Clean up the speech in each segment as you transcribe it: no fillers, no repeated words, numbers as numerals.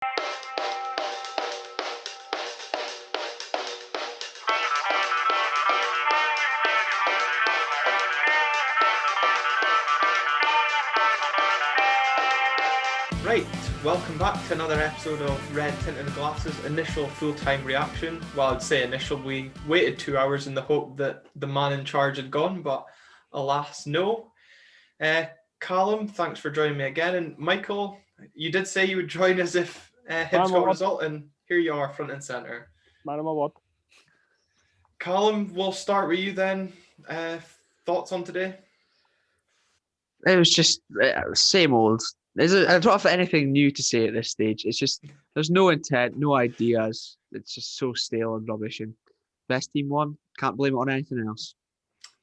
Right, welcome back to another episode of Red Tinted Glasses' initial full-time reaction. Well, I'd say initial, we waited 2 hours in the hope that the man in charge had gone, but alas, no. Calum, thanks for joining me again. And Michael, you did say you would join us if Hibs got a result, and here you are, front and centre. Man of my word. Calum, we'll start with you then. Thoughts on today? It was just same old. I don't have anything new to say at this stage. It's just there's no intent, no ideas. It's just so stale and rubbish. And best team won. Can't blame it on anything else.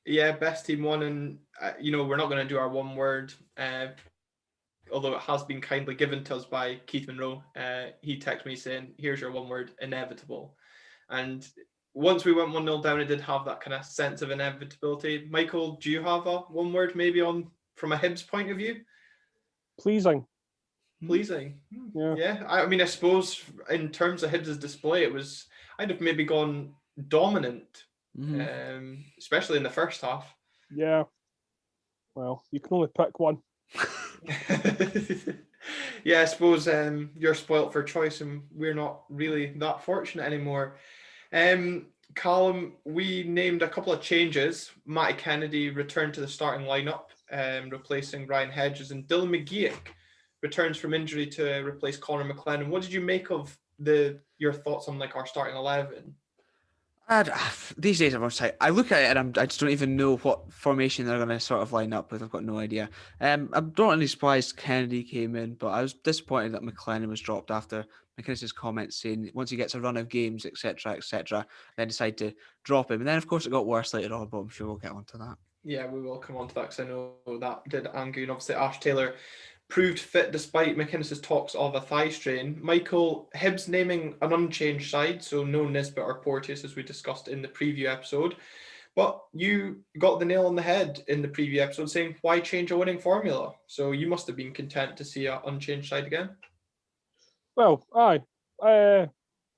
Yeah, best team won, and we're not going to do our one word. Although it has been kindly given to us by Keith Monroe. He texted me saying, "Here's your one word: inevitable." And once we went 1-0 down, it did have that kind of sense of inevitability. Michael, do you have a one word maybe from a Hibs point of view? Pleasing. Yeah. I suppose in terms of Hibs' display, I'd have maybe gone dominant, especially in the first half. Yeah. Well, you can only pick one. Yeah, I suppose you're spoilt for choice, and we're not really that fortunate anymore. Calum, we named a couple of changes. Matty Kennedy returned to the starting lineup, replacing Ryan Hedges, and Dylan McGeoch returns from injury to replace Connor McLennan. What did you make of your thoughts on our starting 11? These days, I look at it and I just don't even know what formation they're going to sort of line up with. I've got no idea. I'm not really surprised Kennedy came in, but I was disappointed that McLennan was dropped after McInnes's comments saying once he gets a run of games, etc., then decide to drop him. And then, of course, it got worse later on, but I'm sure we'll get onto that. Yeah, we will come on to that because I know that did anger you. And obviously, Ash Taylor proved fit despite McInnes's talks of a thigh strain. Michael, Hibs naming an unchanged side, so no Nisbet or Porteous as we discussed in the preview episode. But you got the nail on the head in the preview episode saying, why change a winning formula? So you must have been content to see an unchanged side again. Well, aye.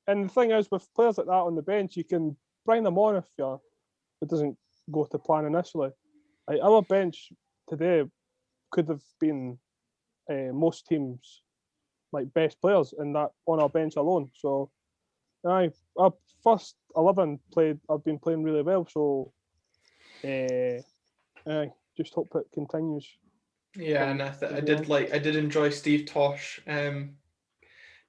And the thing is, with players like that on the bench, you can bring them on if it doesn't go to plan initially. Our bench today could have been most teams' best players in that on our bench alone. So, our first 11 I've been playing really well. So, just hope it continues. Yeah, and I did enjoy Steve Tosh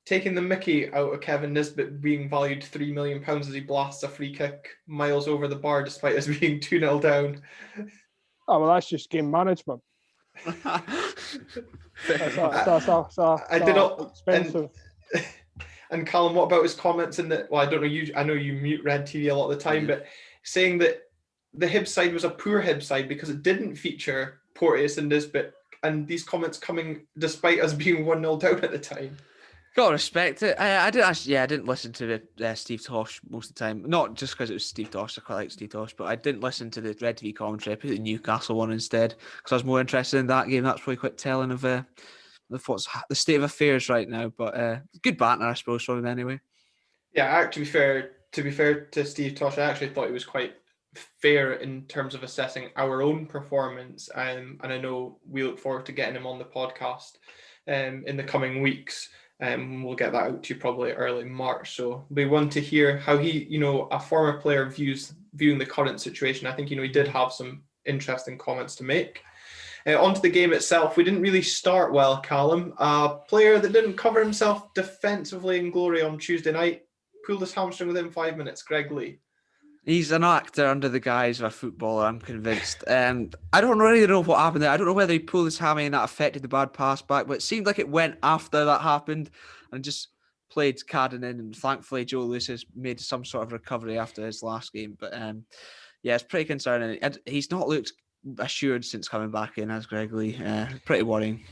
taking the mickey out of Kevin Nisbet being valued £3 million as he blasts a free kick miles over the bar despite us being 2-0 down. Oh, well, that's just game management. I did not expensive. And Calum, what about his comments in that? Well, I don't know. I know you mute Red TV a lot of the time, but saying that the Hibs side was a poor Hibs side because it didn't feature Porteous and Nisbet, and these comments coming despite us being 1-0 down at the time. Gotta respect it. I didn't listen to Steve Tosh most of the time. Not just because it was Steve Tosh, I quite like Steve Tosh, but I didn't listen to the Red TV commentary. I put the Newcastle one instead because I was more interested in that game. That's probably quite telling of what's the state of affairs right now. But good banter, I suppose, from him anyway. Yeah, to be fair to Steve Tosh, I actually thought he was quite fair in terms of assessing our own performance. And I know we look forward to getting him on the podcast in the coming weeks. We'll get that out to you probably early March. So we want to hear how he, a former player viewing the current situation. I think, he did have some interesting comments to make. Onto the game itself, we didn't really start well, Calum. A player that didn't cover himself defensively in glory on Tuesday night pulled his hamstring within 5 minutes, Greg Lee. He's an actor under the guise of a footballer, I'm convinced. I don't really know what happened there. I don't know whether he pulled his hammy and that affected the bad pass back, but it seemed like it went after that happened and just played Cadden in. And thankfully, Joe Lewis has made some sort of recovery after his last game. But it's pretty concerning. And he's not looked assured since coming back in, as Greg Lee. Pretty worrying.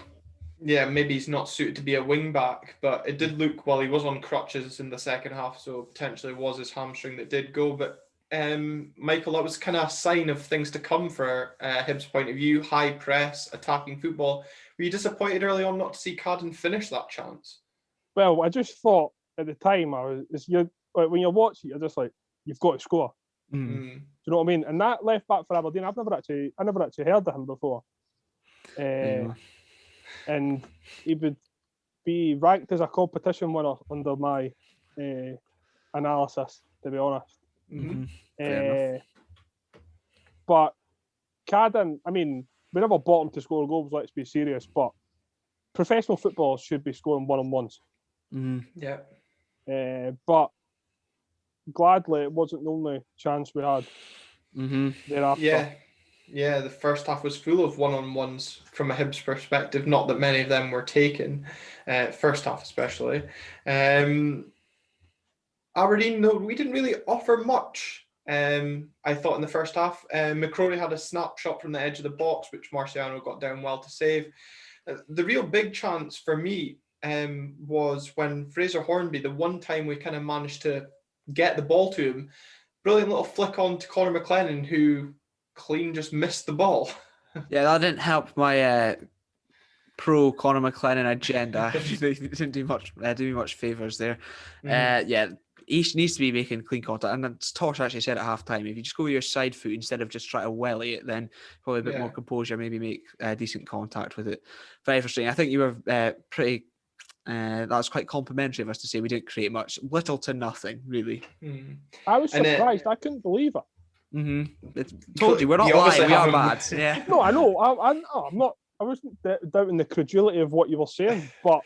Yeah, maybe he's not suited to be a wing back, but it did look while he was on crutches in the second half, so potentially it was his hamstring that did go. But Michael, that was kind of a sign of things to come for Hibs' point of view, high press, attacking football. Were you disappointed early on not to see Cadden finish that chance? Well, I just thought at the time, when you're watching, you're just like, you've got to score. Mm. Do you know what I mean? And that left back for Aberdeen, I never actually heard of him before. And he would be ranked as a competition winner under my analysis, to be honest. But Cadden, I mean, we never bought him to score goals, let's be serious, but professional footballers should be scoring one-on-ones. Yeah. But gladly, it wasn't the only chance we had thereafter. Yeah, the first half was full of one-on-ones from a Hibs perspective. Not that many of them were taken, first half especially. Aberdeen, no, we didn't really offer much. I thought in the first half, McCrory had a snapshot from the edge of the box, which Marciano got down well to save. The real big chance for me was when Fraser Hornby, the one time we kind of managed to get the ball to him, brilliant little flick on to Conor McLennan, who clean just missed the ball. Yeah, that didn't help my pro Conor McLennan agenda. They didn't do me much favours there. Yeah, he needs to be making clean contact. And Tosh actually said at half time, if you just go with your side foot instead of just try to welly it, then probably a bit more composure, maybe make decent contact with it. Very frustrating. I think you were pretty... that was quite complimentary of us to say we didn't create much. Little to nothing, really. I was surprised. I couldn't believe it. Told you, we're not lying. We are bad. Yeah. No, I know. I'm not. I wasn't doubting the credulity of what you were saying, but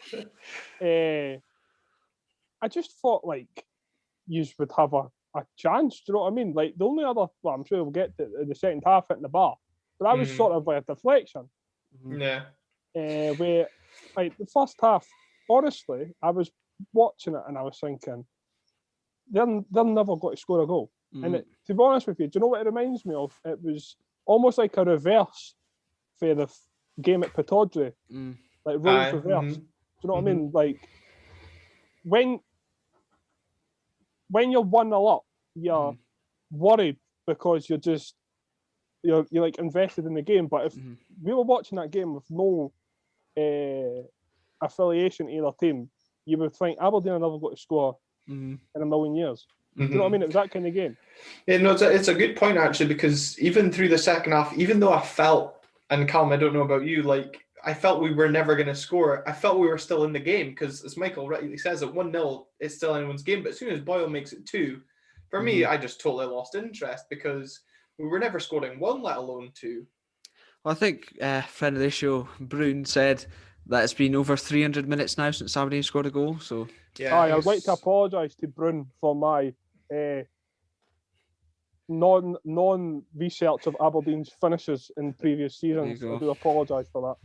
I just thought like you would have a chance. Do you know what I mean? Like the only other, well, I'm sure we'll get to the second half hitting the bar, but that was sort of like a deflection. Yeah. Where like the first half, honestly, I was watching it and I was thinking, they're never going to score a goal. And to be honest with you, do you know what it reminds me of? It was almost like a reverse for the game at Pataudry, like roles reverse. Do you know what I mean? Like when you're 1-0 up, you're worried because you're like invested in the game. But if we were watching that game with no affiliation to either team, you would think Aberdeen are never going to score in a million years. Do you know what I mean? It was that kind of game. Yeah, no, it's a good point actually, because even through the second half, even though I felt, and Calum, I don't know about you, like I felt we were never going to score. I felt we were still in the game because, as Michael rightly says, at 1-0, it's still anyone's game. But as soon as Boyle makes it 2, for me, I just totally lost interest because we were never scoring 1, let alone 2. Well, I think friend of the show, Brune, said that it's been over 300 minutes now since Aberdeen scored a goal. So yeah, I'd like to apologise to Brune for my non-research of Aberdeen's finishes in previous seasons. I do apologise for that.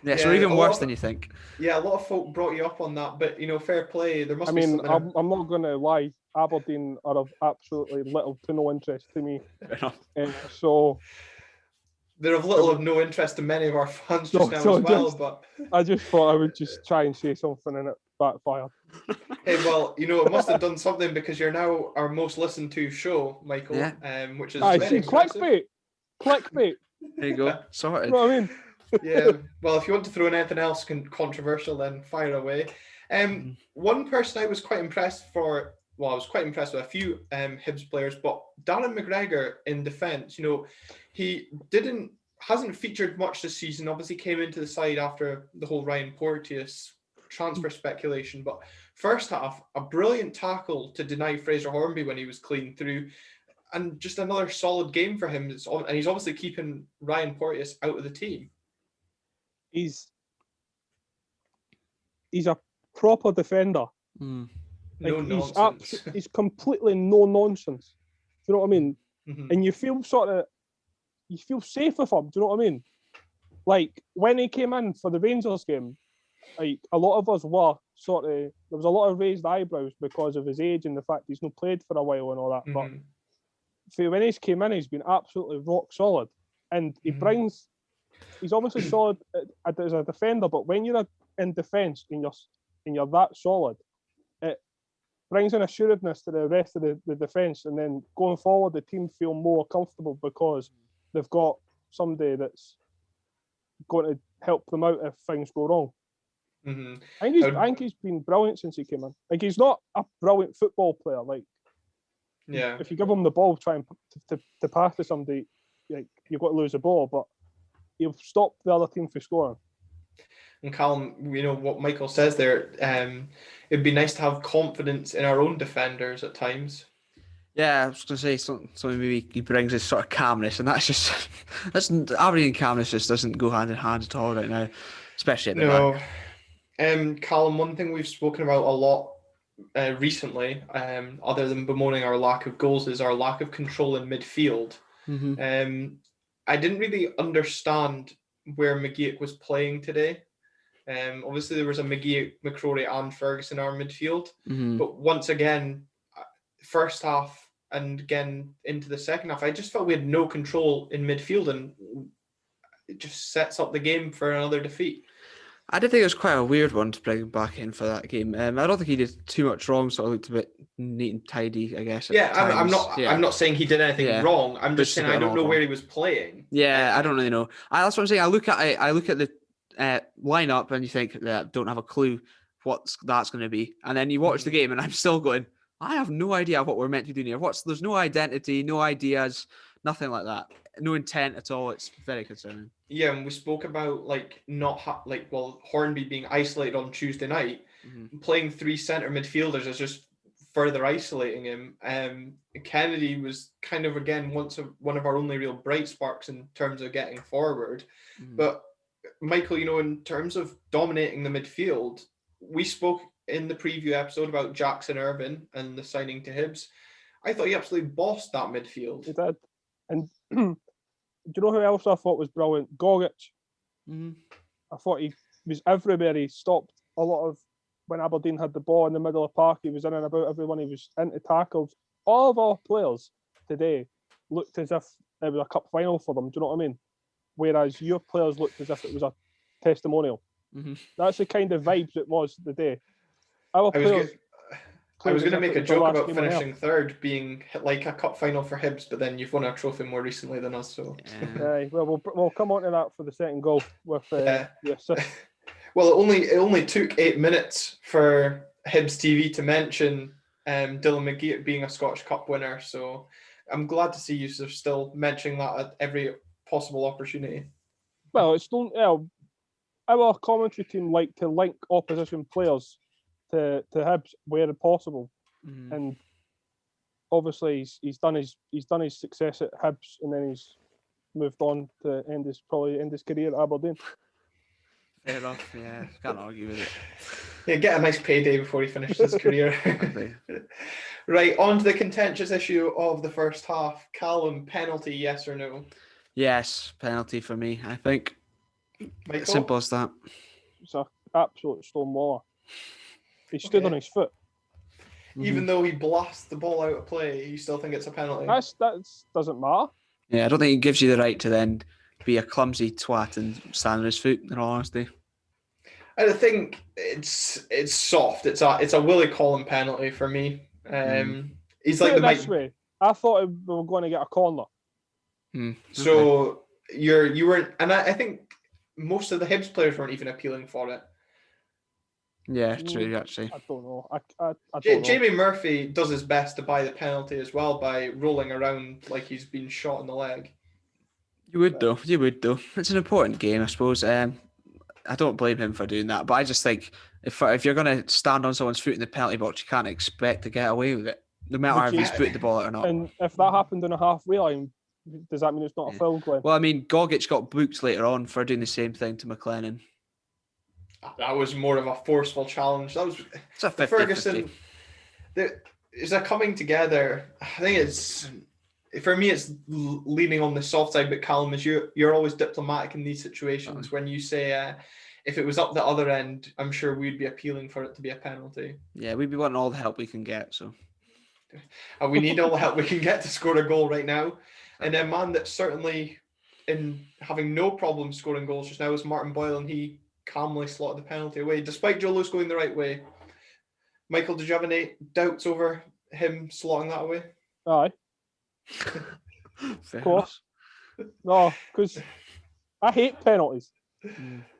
Yeah, so even worse than you think. Yeah, a lot of folk brought you up on that, but fair play. There must be. I mean, I'm not going to lie. Aberdeen are of absolutely little to no interest to me. So they're of little of no interest to many of our fans just now as well. But I just thought I would just try and say something and it backfired. Hey, well, it must have done something because you're now our most listened to show, Michael. Yeah. Which is very impressive. Clickbait. There you go. Sorted. You know what I mean? Yeah. Well, if you want to throw in anything else controversial, then fire away. One person I was quite impressed for. Well, I was quite impressed with a few Hibs players, but Darren McGregor in defence, he hasn't featured much this season. Obviously came into the side after the whole Ryan Porteous transfer speculation, but first half, a brilliant tackle to deny Fraser Hornby when he was clean through, and just another solid game for him. And he's obviously keeping Ryan Porteous out of the team. He's a proper defender. No nonsense. He's completely no nonsense. Do you know what I mean? And you feel safe with him. Do you know what I mean? Like when he came in for the Rangers game, like a lot of us were there was a lot of raised eyebrows because of his age and the fact he's not played for a while and all that. But when he's came in, he's been absolutely rock solid, and he's obviously solid as a defender. But when you're in defence and you're that solid, it brings an assuredness to the rest of the defence, and then going forward, the team feel more comfortable because they've got somebody that's going to help them out if things go wrong. I think he's been brilliant since he came in. Like, he's not a brilliant football player. Like, if you give him the ball, trying to pass to somebody, like, you've got to lose the ball, but he'll stop the other team from scoring. And Calum, what Michael says there, it'd be nice to have confidence in our own defenders at times. Yeah, I was going to say something maybe he brings this sort of calmness, and that's Aberdeen calmness just doesn't go hand in hand at all right now, especially at the back. Calum, one thing we've spoken about a lot recently, other than bemoaning our lack of goals, is our lack of control in midfield. I didn't really understand where McGeouch was playing today. Obviously, there was a McGeouch, McCrory, and Ferguson in our midfield, but once again, first half and again into the second half, I just felt we had no control in midfield, and it just sets up the game for another defeat. I did think it was quite a weird one to bring back in for that game. I don't think he did too much wrong, sort of looked a bit neat and tidy, I guess. I'm not saying he did anything wrong. I'm just saying I don't know where he was playing. Yeah, I don't really know. That's what I'm saying. I look at the lineup and you think, don't have a clue what that's going to be, and then you watch the game, and I'm still going, I have no idea what we're meant to be doing here. There's no identity, no ideas, nothing like that. No intent at all. It's very concerning. Yeah, and we spoke about Hornby being isolated on Tuesday night. Playing three centre midfielders is just further isolating him. Kennedy was kind of again one of our only real bright sparks in terms of getting forward. But Michael, in terms of dominating the midfield, we spoke in the preview episode about Jackson Irvine and the signing to Hibs. I thought he absolutely bossed that midfield. He did. And do you know who else I thought was brilliant? Gogic. I thought he was everywhere. He stopped a lot of, when Aberdeen had the ball in the middle of the park, he was in and about everyone. He was into tackles. All of our players today looked as if it was a cup final for them. Do you know what I mean? Whereas your players looked as if it was a testimonial. That's the kind of vibes it was today. I was going to make a joke about finishing third being like a cup final for Hibs, but then you've won a trophy more recently than us, so. Well, we'll come on to that for the second goal with the assist. Well, it only took 8 minutes for Hibs TV to mention Dylan McGeouch being a Scottish Cup winner, so I'm glad to see you still mentioning that at every possible opportunity. Well, our commentary team like to link opposition players to Hibs where possible, and obviously he's done his success at Hibs, and then he's moved on to end his career at Aberdeen. Fair enough, yeah, can't argue with it. Yeah, get a nice payday before he finishes his career. Right, on to the contentious issue of the first half. Calum, penalty, yes or no? Yes, penalty for me, I think. Michael? Simple as that. It's an absolute stonewaller. He stood on his foot. Even though he blasts the ball out of play, you still think it's a penalty? That doesn't matter. Yeah, I don't think it gives you the right to then be a clumsy twat and stand on his foot, in all honesty. I think it's soft. It's a Willie Collum penalty for me. He's like this way. I thought we were going to get a corner. So you weren't, and I think most of the Hibs players weren't even appealing for it. Yeah, true. Actually, I don't know. I don't know. Jamie Murphy does his best to buy the penalty as well by rolling around like he's been shot in the leg. You would though. It's an important game, I suppose. I don't blame him for doing that, but I just think if you're going to stand on someone's foot in the penalty box, you can't expect to get away with it, no matter if he's put the ball out or not. And if that happened on a halfway line, does that mean it's not a foul, Glenn? Well, I mean, Gogic got booked later on for doing the same thing to McLennan. That was more of a forceful challenge. That was a 50-50. Ferguson. Is a coming together. I think for me, it's leaning on the soft side. But Calum, you're always diplomatic in these situations. When you say if it was up the other end, I'm sure we'd be appealing for it to be a penalty. Yeah, we'd be wanting all the help we can get. So, and we need all the help we can get to score a goal right now. And a man that's certainly in having no problem scoring goals just now is Martin Boyle, and he calmly slotted the penalty away, despite Joe Lewis going the right way. Michael, did you have any doubts over him slotting that away? Aye. Of course. No, because I hate penalties.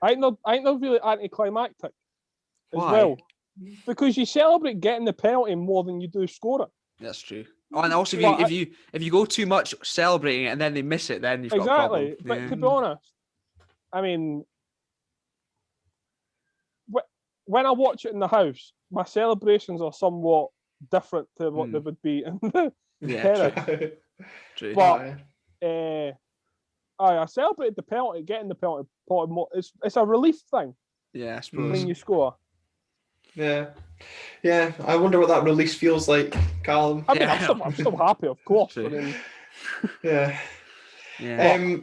I ain't not really anticlimactic. as Why? well. Because you celebrate getting the penalty more than you do score it. That's true. Oh, and also, Well, if you go too much celebrating it and then they miss it, then you've got a problem. Exactly. But to be honest, I mean, when I watch it in the house, my celebrations are somewhat different to what they would be in the terrace. True. But I celebrated the penalty, getting the penalty. It's a relief thing. Yeah, I suppose. When you score. Yeah. I wonder what that release feels like, Callum. I mean, I'm still happy, of course. I mean, yeah. Yeah.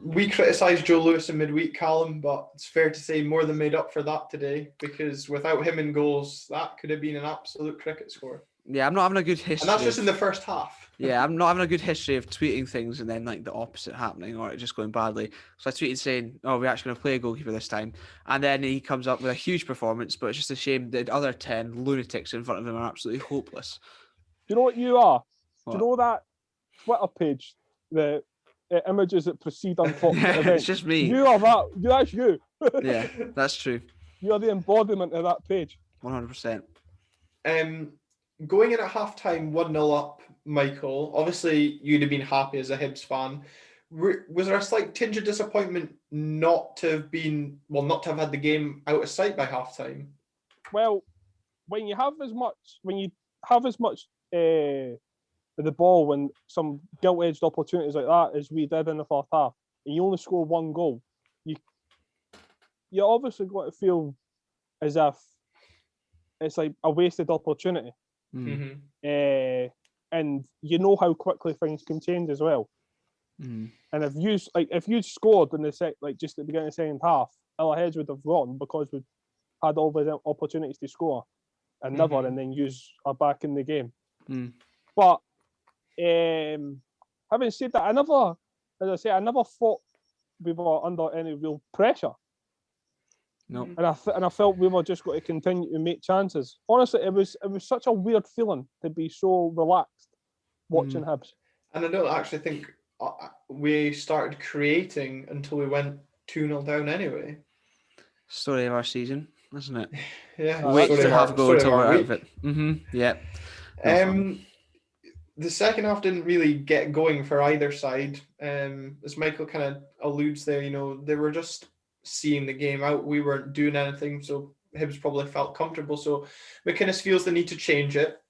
We criticised Joe Lewis in midweek, Callum, but it's fair to say more than made up for that today, because without him in goals, that could have been an absolute cricket score. Yeah, I'm not having a good history. And that's just in the first half. Yeah, I'm not having a good history of tweeting things and then like the opposite happening or it just going badly. So I tweeted saying, "Oh, we're actually going to play a goalkeeper this time," and then he comes up with a huge performance. But it's just a shame the other 10 lunatics in front of him are absolutely hopeless. Do you know what you are? What? Do you know that Twitter page, the images that precede unfortunate events? It's just me. You are that. That's you. Yeah, that's true. You are the embodiment of that page. 100%. Going in at halftime 1-0 up, Michael, obviously you'd have been happy as a Hibs fan. Was there a slight tinge of disappointment not to have had the game out of sight by halftime? Well, when you have as much of the ball, when some gilt-edged opportunities like that as we did in the first half, and you only score one goal, you obviously got to feel as if it's like a wasted opportunity. Mm-hmm. And you know how quickly things can change as well. And if you scored in the just at the beginning of the second half, our heads would have gone because we had all the opportunities to score and never, and then you are back in the game. But having said that, I never thought we were under any real pressure. No. And I felt we were just going to continue to make chances. Honestly, it was such a weird feeling to be so relaxed watching Hibs. And I don't actually think we started creating until we went 2-0 down anyway. Story of our season, isn't it? Yeah. Wait to have a go until we're out of it. Yeah. The second half didn't really get going for either side. As Michael kind of alludes there, they were just seeing the game out. We weren't doing anything, so Hibs probably felt comfortable. So McInnes feels the need to change it.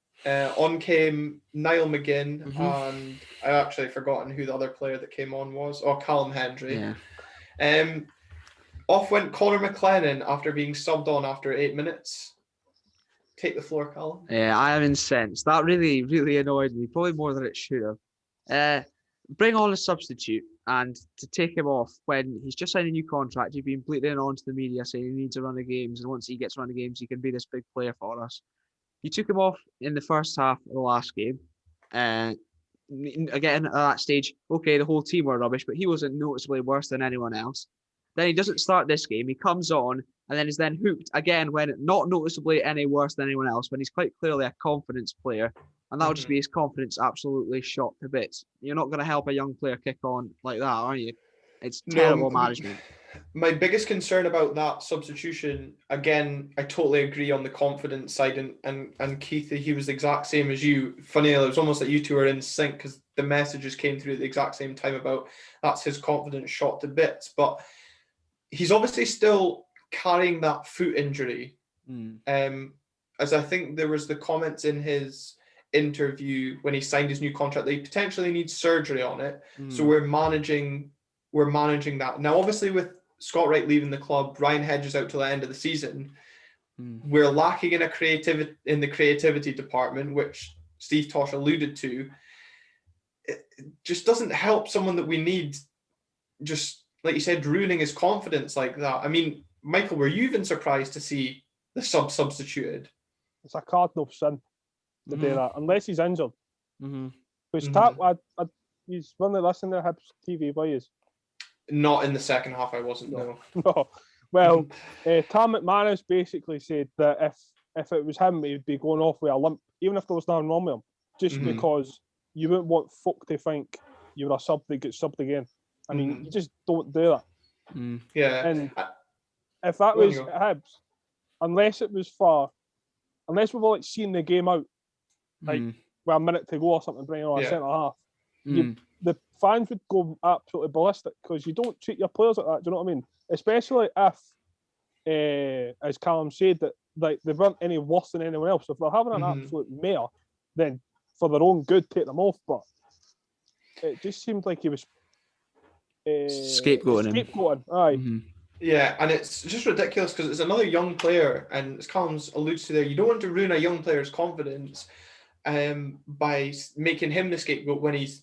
On came Niall McGinn, and I actually forgotten who the other player that came on was. Callum Hendry. Yeah. Off went Conor McLennan after being subbed on after 8 minutes. Take the floor, Callum. Yeah, I am incensed. That really, really annoyed me, probably more than it should have. Bring on a substitute, and to take him off when he's just signed a new contract, he's been bleating on to the media saying he needs a run of games, and once he gets a run of games, he can be this big player for us. You took him off in the first half of the last game. Again, at that stage, okay, the whole team were rubbish, but he wasn't noticeably worse than anyone else. Then he doesn't start this game. He comes on and then is then hooked again when not noticeably any worse than anyone else, when he's quite clearly a confidence player. And that'll just be his confidence absolutely shot to bits. You're not going to help a young player kick on like that, are you? It's terrible management. My biggest concern about that substitution, again, I totally agree on the confidence side, and Keith, he was the exact same as you. Funny, it was almost like you two were in sync because the messages came through at the exact same time about that's his confidence shot to bits. But he's obviously still carrying that foot injury. As I think there was the comments in his interview when he signed his new contract that he potentially needs surgery on it. So we're managing that. Now, obviously, with Scott Wright leaving the club, Ryan Hedges out till the end of the season, we're lacking in the creativity department, which Steve Tosh alluded to. It just doesn't help someone that we need, just like you said, ruining his confidence like that. I mean, Michael, were you even surprised to see the substituted? It's a cardinal sin to do that, unless he's injured. He's one of the listening to Hibs TV boys. Not in the second half, I wasn't. No. Well, Tam McManus basically said that if it was him, he'd be going off with a limp, even if there was nothing wrong with him, just because you wouldn't want folk to think you were a sub that gets subbed again. I mean, you just don't do that. Yeah. if that Go on, was you go. Hibs, unless we've all seen the game out, like with a minute to go or something, bringing on a centre half, the fans would go absolutely ballistic because you don't treat your players like that. Do you know what I mean? Especially if, as Callum said, that like they weren't any worse than anyone else. If they're having an absolute mare, then for their own good, take them off. But it just seemed like he was scapegoating. Aye. Yeah, and it's just ridiculous because it's another young player, and as Callum's alludes to there, you don't want to ruin a young player's confidence by making him the scapegoat when it's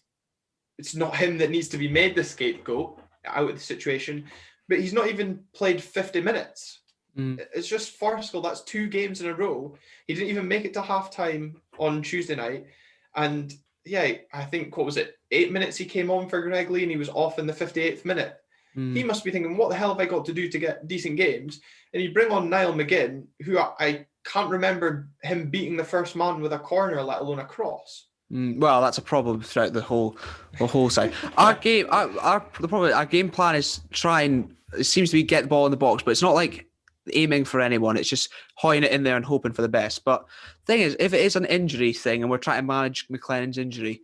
not him that needs to be made the scapegoat out of the situation, but he's not even played 50 minutes. It's just farcical. That's 2 games in a row. He didn't even make it to halftime on Tuesday night, and yeah, I think, what was it, 8 minutes he came on for Greg Lee and he was off in the 58th minute. He must be thinking, what the hell have I got to do to get decent games? And you bring on Niall McGinn, who I can't remember him beating the first man with a corner, let alone a cross. Well, that's a problem throughout the whole side. Our game plan is it seems to be get the ball in the box, but it's not like aiming for anyone. It's just hoying it in there and hoping for the best. But the thing is, if it is an injury thing and we're trying to manage McLennan's injury,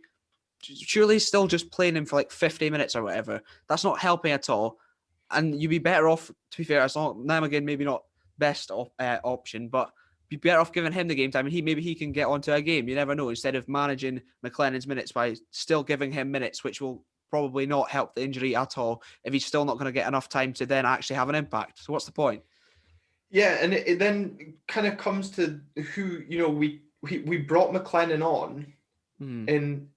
surely he's still just playing him for like 50 minutes or whatever. That's not helping at all. And you'd be better off, to be fair, as long now again, maybe not best option, but be better off giving him the game time, and maybe he can get onto a game. You never know. Instead of managing McLennan's minutes by still giving him minutes, which will probably not help the injury at all if he's still not going to get enough time to then actually have an impact. So what's the point? Yeah, and it then kind of comes to who, we brought McLennan on in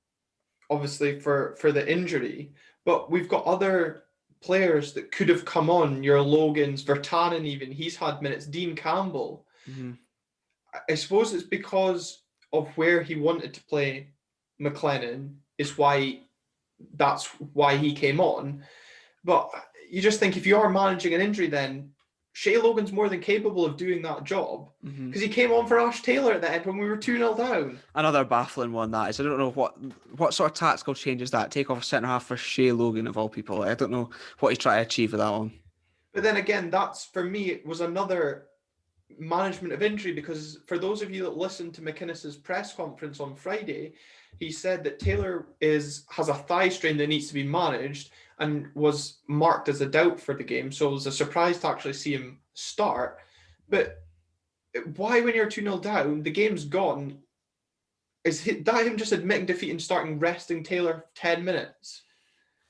obviously for the injury, but we've got other players that could have come on. Your Logans, Vertanen, even he's had minutes. Dean Campbell. I suppose it's because of where he wanted to play McLennan that's why he came on. But you just think if you are managing an injury, then Shea Logan's more than capable of doing that job because he came on for Ash Taylor at the end when we were 2-0 down. Another baffling one, that is. I don't know what sort of tactical change is that. Take off a centre-half for Shea Logan, of all people. I don't know what he's trying to achieve with that one. But then again, that's, for me, it was another management of injury, because for those of you that listened to McInnes's press conference on Friday, he said that Taylor has a thigh strain that needs to be managed and was marked as a doubt for the game. So it was a surprise to actually see him start. But why, when you're 2-0 down, the game's gone, is that him just admitting defeat and starting resting Taylor 10 minutes?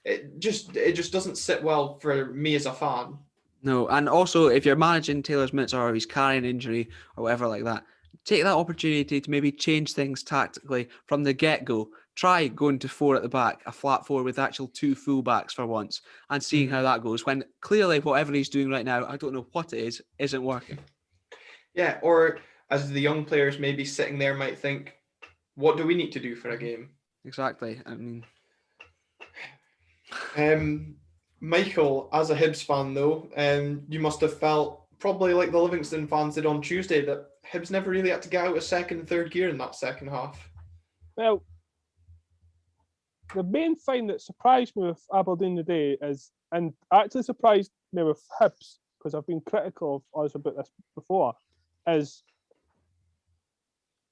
It just doesn't sit well for me as a fan. No, and also if you're managing Taylor's minutes or he's carrying injury or whatever like that, take that opportunity to maybe change things tactically from the get-go. Try going to 4 at the back, a flat 4 with actual 2 full-backs for once, and seeing how that goes, when clearly whatever he's doing right now, I don't know what it is, isn't working. Yeah, or as the young players maybe sitting there might think, what do we need to do for a game? Exactly. I mean... Michael, as a Hibs fan though, you must have felt probably like the Livingston fans did on Tuesday that Hibs never really had to get out of second and third gear in that second half. Well, the main thing that surprised me with Aberdeen today is, and actually surprised me with Hibs, because I've been critical of us about this before, is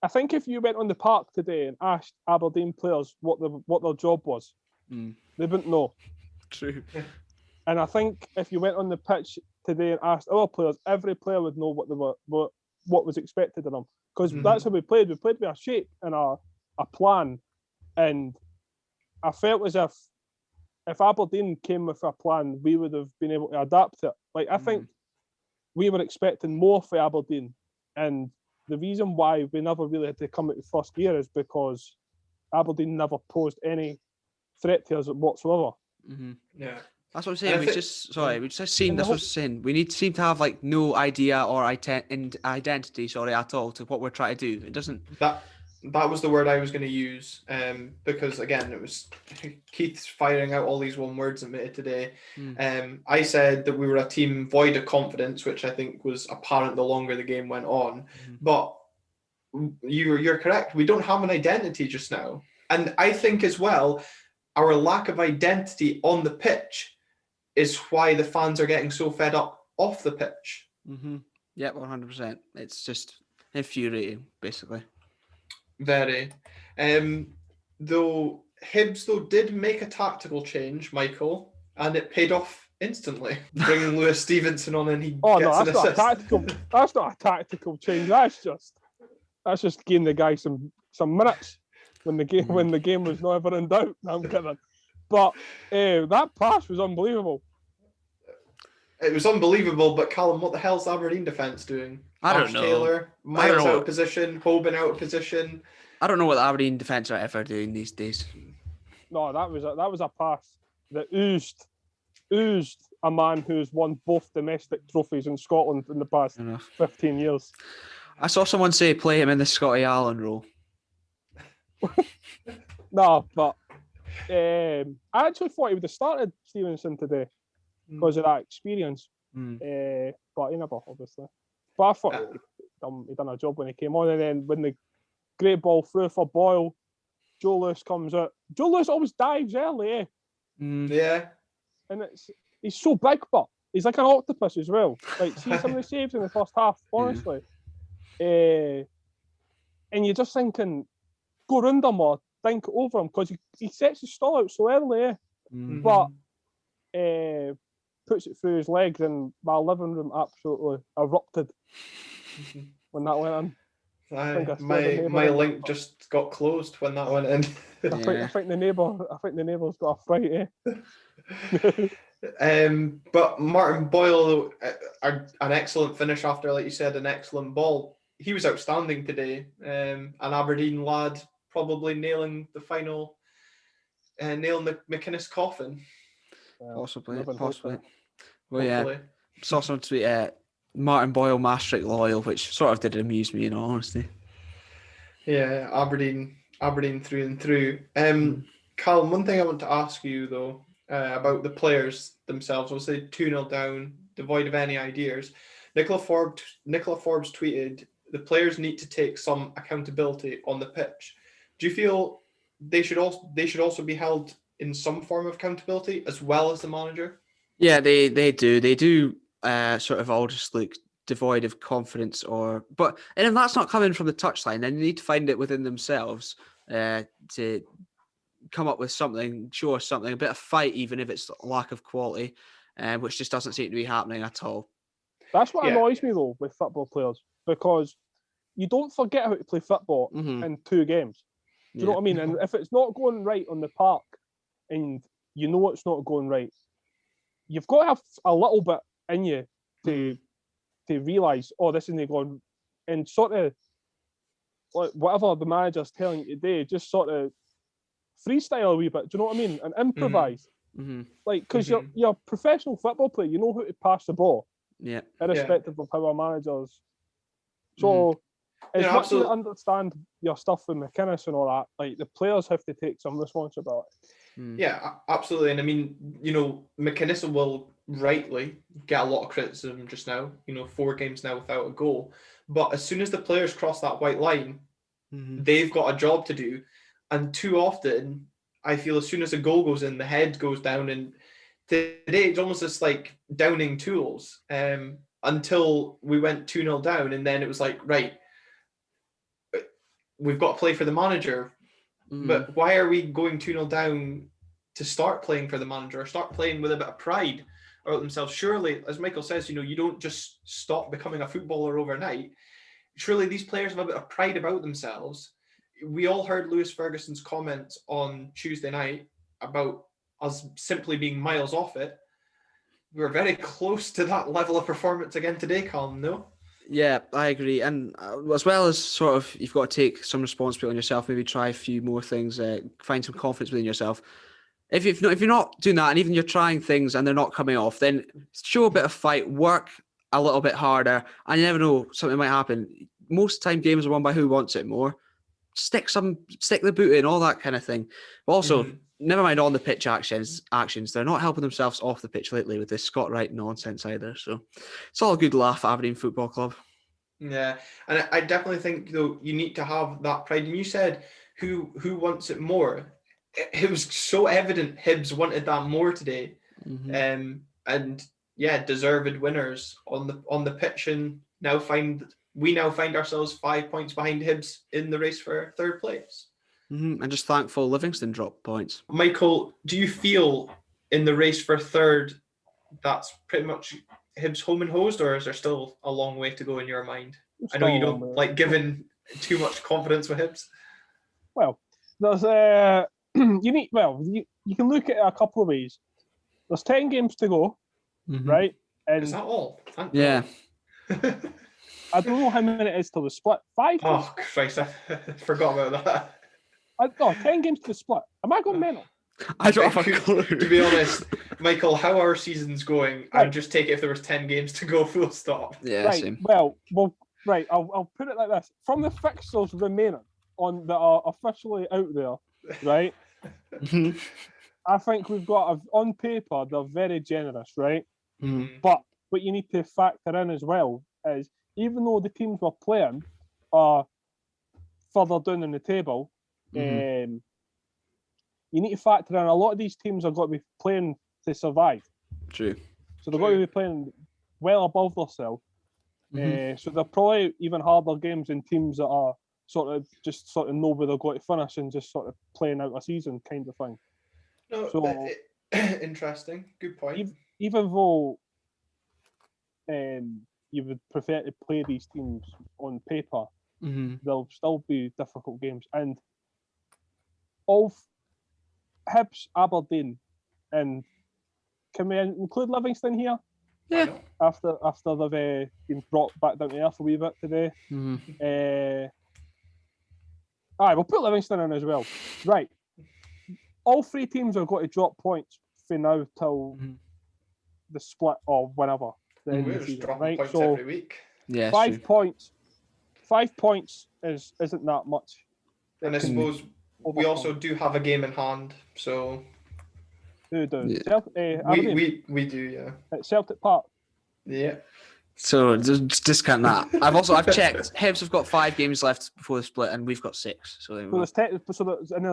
I think if you went on the park today and asked Aberdeen players what their job was, they wouldn't know. True. And I think if you went on the pitch today and asked other players, every player would know what was expected of them. Because that's how we played. We played with a shape and a plan. And I felt as if Aberdeen came with a plan, we would have been able to adapt it. Like, I think we were expecting more for Aberdeen. And the reason why we never really had to come into first gear is because Aberdeen never posed any threat to us whatsoever. Yeah, that's what I'm saying. That's what I'm saying. We seem to have like no idea or identity, at all to what we're trying to do. It doesn't. That was the word I was going to use, because again, it was Keith's firing out all these one words at me today. I said that we were a team void of confidence, which I think was apparent the longer the game went on. But you're correct. We don't have an identity just now, and I think as well, our lack of identity on the pitch is why the fans are getting so fed up off the pitch. Yep, 100%. It's just infuriating, basically. Very. Though Hibs did make a tactical change, Michael, and it paid off instantly, bringing Lewis Stevenson on, and he gets an assist. That's not a tactical change. That's just giving the guy some minutes when the game was not ever in doubt. I'm kidding, but that pass was unbelievable. It was unbelievable, but Callum, what the hell's Aberdeen defence doing? I don't know. Taylor, Miles out of position, Hoban out of position. I don't know what the Aberdeen defence are ever doing these days. No, that was a pass that oozed a man who's won both domestic trophies in Scotland in the past 15 years. I saw someone say play him in the Scotty Allen role. No, but I actually thought he would have started Stevenson today because of that experience. But he never, obviously. But I thought he done a job when he came on, and then when the great ball through for Boyle, Joe Lewis comes out. Joe Lewis always dives early, eh? Yeah. And he's so big, but he's like an octopus as well. Like, see some of the saves in the first half, honestly. And you're just thinking, go round him or think over him, because he sets his stall out so early, eh? But puts it through his legs, and my living room absolutely erupted when that went in. My link just got closed when that went in. I think the neighbour's got a fright, eh? But Martin Boyle, an excellent finish after, like you said, an excellent ball. He was outstanding today. An Aberdeen lad probably nailing the final, nailing the McInnes coffin. Possibly. Well, yeah. Saw someone tweet Martin Boyle, Maastricht loyal, which sort of did amuse me, in all honesty. Yeah, Aberdeen through and through. Callum, one thing I want to ask you though about the players themselves. Obviously 2-0 down, devoid of any ideas. Nicola Forbes tweeted, the players need to take some accountability on the pitch. Do you feel they should also be held in some form of accountability as well as the manager? Yeah, they do. They do sort of all just look devoid of confidence, and if that's not coming from the touchline, then you need to find it within themselves to come up with something, show us something, a bit of fight, even if it's lack of quality, which just doesn't seem to be happening at all. That's what annoys me though with football players, because you don't forget how to play football in 2 games. Do you know what I mean? And if it's not going right on the park, and you know it's not going right, you've got to have a little bit in you to realise, this isn't going, and sort of like whatever the manager's telling you today, just sort of freestyle a wee bit. Do you know what I mean? And improvise. Like, because you're a professional football player, you know how to pass the ball. Yeah. Irrespective of how our managers. So as much as I understand your stuff with McInnes and all that, like, the players have to take some responsibility. Yeah, absolutely. And I mean, McInnes will rightly get a lot of criticism just now, 4 games now without a goal. But as soon as the players cross that white line, they've got a job to do. And too often, I feel as soon as a goal goes in, the head goes down. And today, it's almost just like downing tools until we went 2-0 down. And then it was like, right, we've got to play for the manager. But why are we going 2-0 down to start playing for the manager, or start playing with a bit of pride about themselves? Surely, as Michael says, you don't just stop becoming a footballer overnight. Surely these players have a bit of pride about themselves. We all heard Lewis Ferguson's comments on Tuesday night about us simply being miles off it. We were very close to that level of performance again today, Calum, no? Yeah, I agree. And as well as sort of, you've got to take some responsibility on yourself, maybe try a few more things, find some confidence within yourself. If you're not doing that, and even you're trying things and they're not coming off, then show a bit of fight, work a little bit harder, and you never know, something might happen. Most time games are won by who wants it more. Stick the boot in, all that kind of thing. But also, never mind on the pitch actions. They're not helping themselves off the pitch lately with this Scott Wright nonsense either. So it's all a good laugh at Aberdeen Football Club. Yeah, and I definitely think though you need to have that pride. And you said who wants it more. It was so evident Hibs wanted that more today. And deserved winners on the pitch, and we now find ourselves 5 points behind Hibs in the race for third place. And just thankful Livingston dropped points. Michael, do you feel in the race for third that's pretty much Hibs home and hosed, or is there still a long way to go in your mind? I know you don't like giving too much confidence with Hibs. Well, there's you can look at it a couple of ways. There's 10 games to go, right? And is that all? Thank yeah. God. I don't know how many it is till the split. 5? Oh, Christ, I forgot about that. 10 games to the split. Am I going mental? I don't have a clue. To be honest, Michael, how our season's going, right. I'd just take it if there was 10 games to go, full stop. Yeah, right. Same. Well, right. I'll put it like this: from the fixtures remaining that are officially out there, right? I think we've got on paper they're very generous, right? But what you need to factor in as well is even though the teams we're playing are further down in the table, you need to factor in a lot of these teams are going to be playing to survive. True. So they're going to be playing well above themselves. So they're probably even harder games in teams that are sort of know where they're going to finish and just sort of playing out a season kind of thing. No, so, interesting. Good point. Even though you would prefer to play these teams on paper, there'll still be difficult games. And all Hibs, Aberdeen, and can we include Livingston here? Yeah. After they've been brought back down to earth a wee bit today. We'll put Livingston in as well. Right. All 3 teams are going to drop points from now till the split or whenever. We're just dropping points every week. Yeah, 5 points. 5 points isn't that much. And I suppose we also do have a game in hand, so who does? Yeah. We do, yeah. At Celtic Park. Yeah. So just discount that. I've checked. Hibs have got 5 games left before the split, and we've got 6. So there's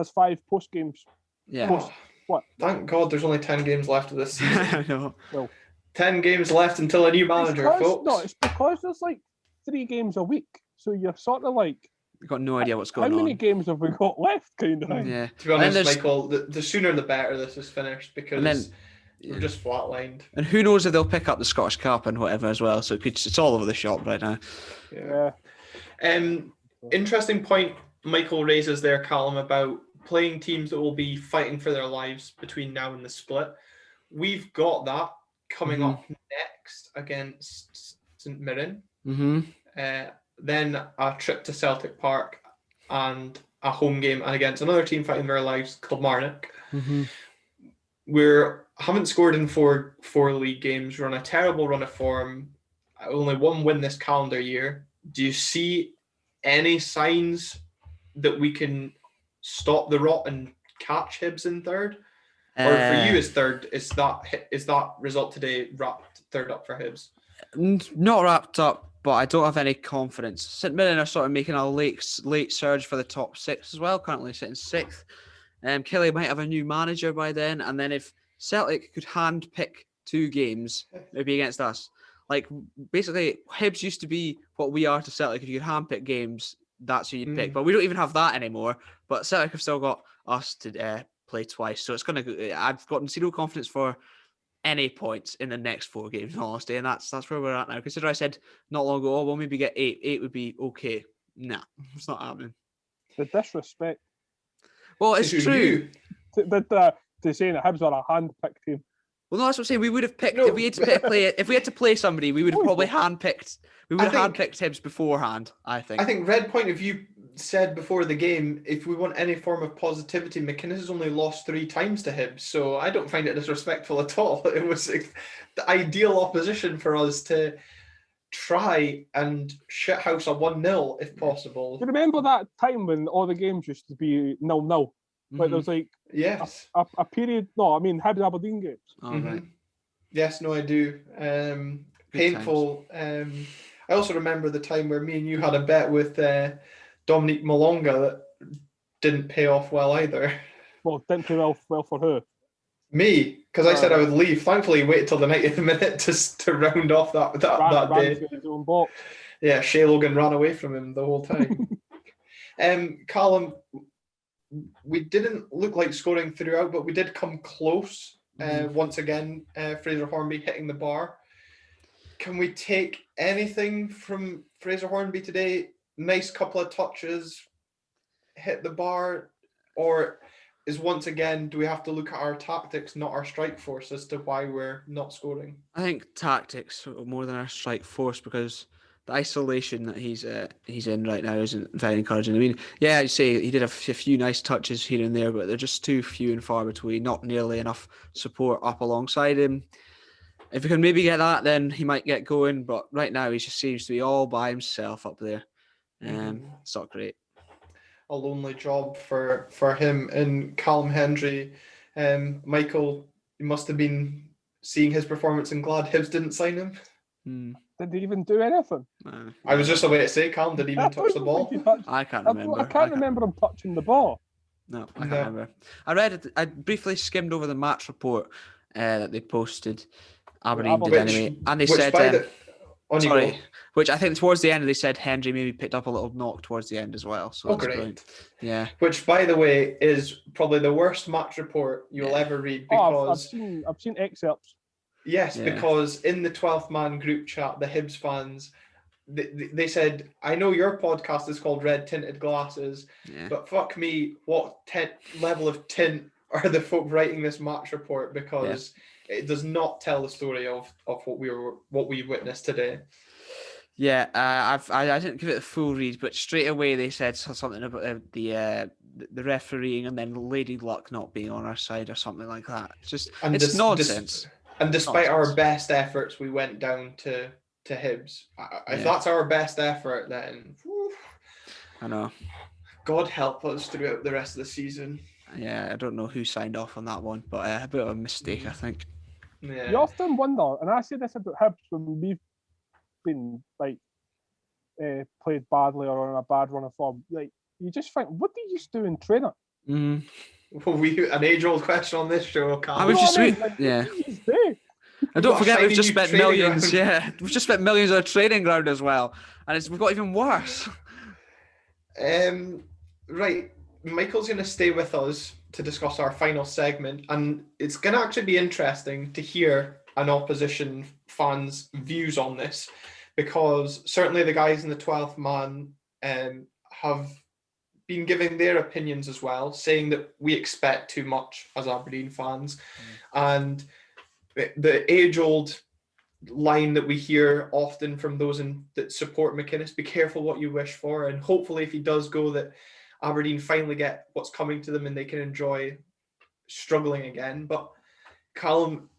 5 post games. Yeah. What? Thank God, there's only 10 games left of this season. I know. Well, 10 games left until a new manager, folks. No, it's because there's like 3 games a week, so you're sort of like. We've got no idea what's going on. How many games have we got left, kind of thing? Yeah. To be honest, Michael, the sooner the better this is finished, because we're just flatlined. And who knows if they'll pick up the Scottish Cup and whatever as well. So it's all over the shop right now. Yeah. Interesting point Michael raises there, Callum, about playing teams that will be fighting for their lives between now and the split. We've got that coming up next against St Mirren. Then a trip to Celtic Park and a home game and against another team fighting for their lives, Kilmarnock. We haven't scored in four league games. We're on a terrible run of form. Only 1 win this calendar year. Do you see any signs that we can stop the rot and catch Hibs in third? Or for you as third, is that result today wrapped third up for Hibs? Not wrapped up, but I don't have any confidence. St Mirren are sort of making a late surge for the top 6 as well, currently sitting 6th. Kelly might have a new manager by then, and then if Celtic could hand pick 2 games, maybe against us. Like, basically, Hibs used to be what we are to Celtic. If you could hand pick games, that's who you'd pick. But we don't even have that anymore. But Celtic have still got us to play twice. So I've gotten 0 confidence for any points in the next 4 games, in all honesty. And that's where we're at now. Consider I said not long ago, we'll maybe get 8. 8 would be okay. Nah, it's not happening. The disrespect. Well, it's true. To saying that Hibs are a hand-picked team. Well, no, that's what I'm saying. We would have picked if we had to play somebody. We would have probably handpicked. We would have handpicked Hibs beforehand. I think Red Point of View said before the game, if we want any form of positivity, McInnes has only lost 3 times to Hibs, so I don't find it disrespectful at all. It was the ideal opposition for us to try and shithouse a 1-0 if possible. Do you remember that time when all the games used to be 0-0? Like there was like a period. No, I mean Hibs Aberdeen games. Right. Yes, no, I do. Painful. I also remember the time where me and you had a bet with Dominique Malonga that didn't pay off well either. Well, didn't pay well for who? Me, because I said I would leave. Thankfully, he waited till the 90th minute to round off that ran day. through his own box. Yeah, Shea Logan ran away from him the whole time. Callum, we didn't look like scoring throughout, but we did come close. Once again, Fraser Hornby hitting the bar. Can we take anything from Fraser Hornby today? Nice couple of touches, hit the bar, or is once again, do we have to look at our tactics, not our strike force, as to why we're not scoring? I think tactics more than our strike force, because the isolation that he's in right now isn't very encouraging. I mean, yeah, you say he did a few nice touches here and there, but they're just too few and far between. Not nearly enough support up alongside him. If we can maybe get that, then he might get going. But right now, he just seems to be all by himself up there. It's not great. A lonely job for him. And Callum Hendry, Michael, you must have been seeing his performance and glad Hibs didn't sign him. Did he even do anything? I was just about to say, Callum didn't even touch the ball. I can't remember. I can't remember him touching the ball. No, I can't remember. I read it. I briefly skimmed over the match report that they posted. Aberdeen did anyway, and they said, which I think towards the end they said Hendry maybe picked up a little knock towards the end as well. So that's great. Yeah. Which, by the way, is probably the worst match report you'll ever read, because I've seen excerpts. Yes, because in the 12th man group chat, the Hibs fans, they said, I know your podcast is called Red Tinted Glasses, but fuck me, what level of tint are the folk writing this match report? Because it does not tell the story of what we witnessed today. Yeah, I didn't give it a full read, but straight away they said something about the refereeing and then Lady Luck not being on our side or something like that. It's nonsense. And despite our best efforts, we went down to Hibs. If that's our best effort, then I know. God help us throughout the rest of the season. Yeah, I don't know who signed off on that one, but a bit of a mistake, I think. Yeah. You often wonder, and I say this about Hibs when we've been played badly or on a bad run of form. Like, you just think, what do you do in training? Well, an age-old question on this show, Carl. And don't forget, we've just spent millions. Yeah, we've just spent millions on a training ground as well, and we've got even worse. Right, Michael's going to stay with us to discuss our final segment, and it's going to actually be interesting to hear an opposition fan's views on this, because certainly the guys in the 12th man have been giving their opinions as well, saying that we expect too much as Aberdeen fans. And the age-old line that we hear often from those that support McInnes, be careful what you wish for. And hopefully if he does go, that Aberdeen finally get what's coming to them and they can enjoy struggling again. But Callum,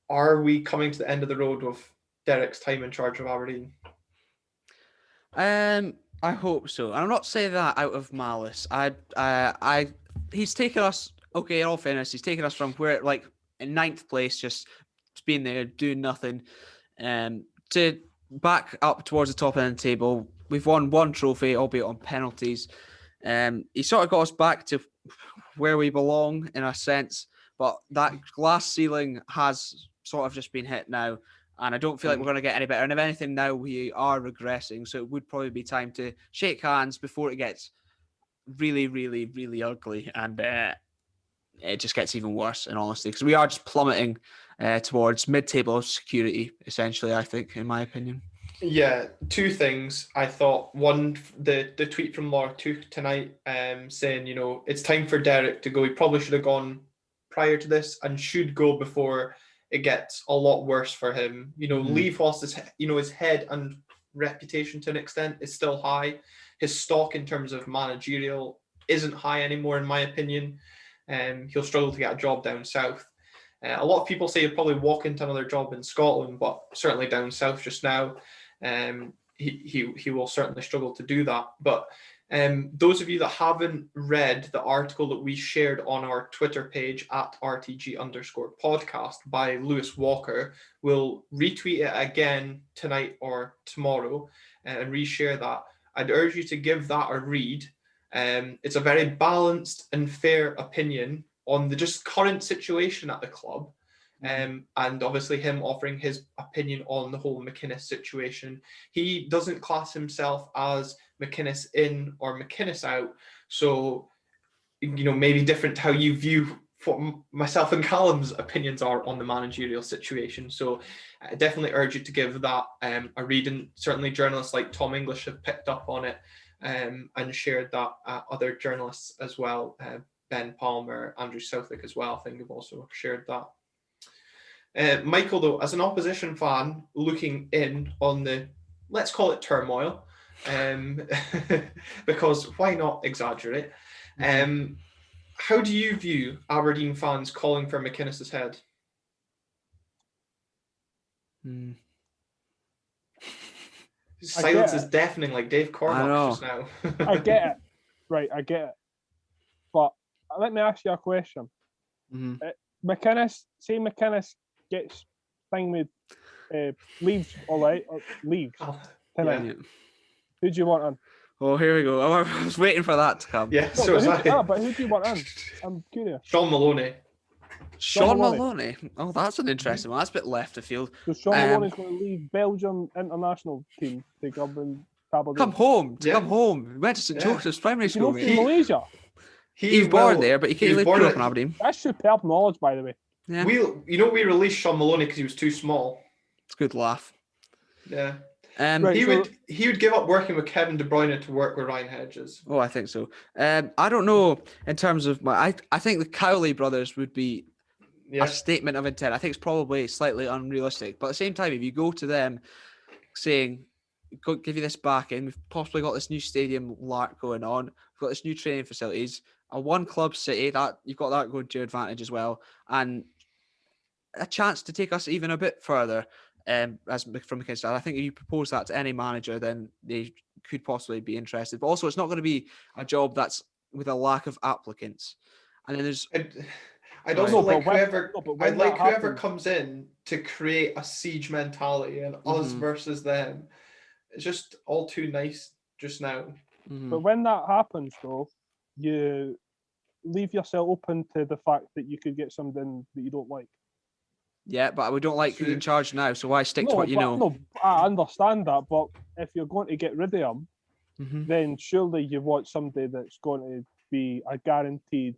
are we coming to the end of the road of Derek's time in charge of Aberdeen? I hope so. And I'm not saying that out of malice. He's taken us, in all fairness, he's taken us from where, like, in 9th place, just being there, doing nothing, to back up towards the top end of the table. We've won one trophy, albeit on penalties. He sort of got us back to where we belong in a sense, but that glass ceiling has sort of just been hit now. And I don't feel like we're going to get any better. And if anything, now we are regressing. So it would probably be time to shake hands before it gets really, really, really ugly. And it just gets even worse, in honesty. Because we are just plummeting towards mid-table security, essentially, I think, in my opinion. Yeah, two things. I thought, one, the tweet from Laura Tuch tonight saying, it's time for Derek to go. He probably should have gone prior to this and should go before it gets a lot worse for him. Leave whilst his head and reputation to an extent is still high. His stock in terms of managerial isn't high anymore, in my opinion. He'll struggle to get a job down south. A lot of people say he'll probably walk into another job in Scotland, but certainly down south just now, he will certainly struggle to do that. But those of you that haven't read the article that we shared on our Twitter page at @RTG_podcast by Lewis Walker, we'll retweet it again tonight or tomorrow and reshare that. I'd urge you to give that a read. It's a very balanced and fair opinion on the just current situation at the club. And obviously him offering his opinion on the whole McInnes situation. He doesn't class himself as McInnes in or McInnes out. So, maybe different to how you view what myself and Callum's opinions are on the managerial situation. So I definitely urge you to give that a read. And certainly journalists like Tom English have picked up on it and shared that. Other journalists as well, Ben Palmer, Andrew Southwick as well, I think have also shared that. Michael, though, as an opposition fan looking in on the, let's call it turmoil, because why not exaggerate? How do you view Aberdeen fans calling for McInnes' head? Silence is deafening, like Dave Cormack just now. I get it. Right, I get it. But let me ask you a question. McInnes gets thing with leaves, all right? Leaves tonight. Yeah. Who do you want on? Oh, here we go. I was waiting for that to come. Yeah, so was I. But who do you want on? I'm curious. Sean Maloney. Sean Maloney? Oh, that's an interesting one. That's a bit left of field. So Sean Maloney's going to leave Belgium international team to come Aberdeen. Come home. Come home. He went to St. Joseph's Primary School. He's from Malaysia. He was born there, but he can't live up in Aberdeen. That's superb knowledge, by the way. Yeah. We released Sean Maloney because he was too small. It's a good laugh. Yeah. Right, he would give up working with Kevin De Bruyne to work with Ryan Hedges. Oh, I think so. I don't know in terms of I think the Cowley brothers would be a statement of intent. I think it's probably slightly unrealistic, but at the same time, if you go to them saying, "Give you this back in, we've possibly got this new stadium lark going on, we've got this new training facilities, a one club city that you've got that going to your advantage as well, and a chance to take us even a bit further." As from McInnes, I think if you propose that to any manager, then they could possibly be interested. But also, it's not going to be a job that's with a lack of applicants. And then there's. I'd also like whoever comes in to create a siege mentality and us versus them. It's just all too nice just now. But when that happens, though, you leave yourself open to the fact that you could get something that you don't like. Yeah, but we don't like who's in charge now, so why stick to what you know? No, I understand that, but if you're going to get rid of him, then surely you want somebody that's going to be a guaranteed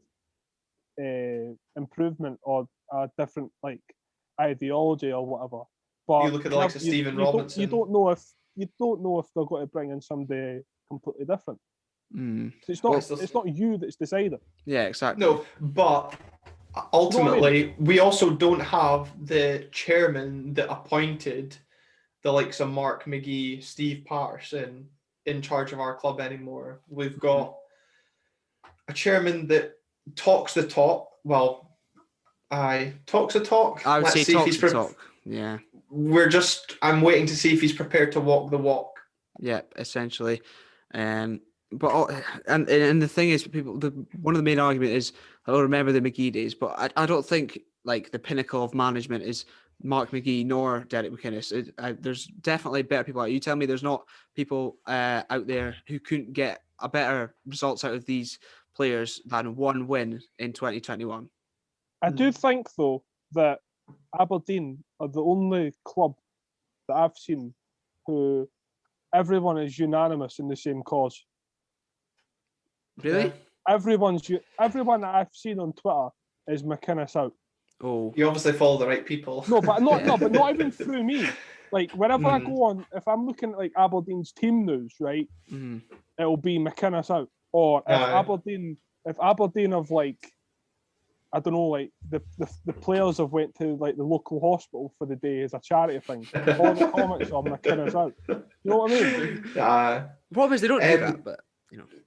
improvement or a different ideology or whatever. But you look at the likes of Stephen Robinson. You don't know if they're going to bring in somebody completely different. So it's not you that's deciding. Yeah, exactly. No, but ultimately, we also don't have the chairman that appointed the likes of Mark McGee, Steve Patterson in charge of our club anymore. We've got a chairman that talks the talk. Well, talks the talk. I would say talks the talk. Yeah. I'm waiting to see if he's prepared to walk the walk. Yeah, essentially. But the thing is, one of the main argument is, I don't remember the McGee days, but I don't think the pinnacle of management is Mark McGee nor Derek McInnes. There's definitely better people out. You tell me there's not people out there who couldn't get a better results out of these players than one win in 2021. I do think though that Aberdeen are the only club that I've seen who everyone is unanimous in the same cause. Really? Yeah. Everyone that I've seen on Twitter is McInnes out. Oh, you obviously follow the right people. No, but not even through me. Whenever I go on, if I'm looking at Aberdeen's team news, right, it'll be McInnes out. Or if Aberdeen have I don't know, the players have went to the local hospital for the day as a charity thing. All the comments are McInnes out. You know what I mean? The problem is they don't do that, but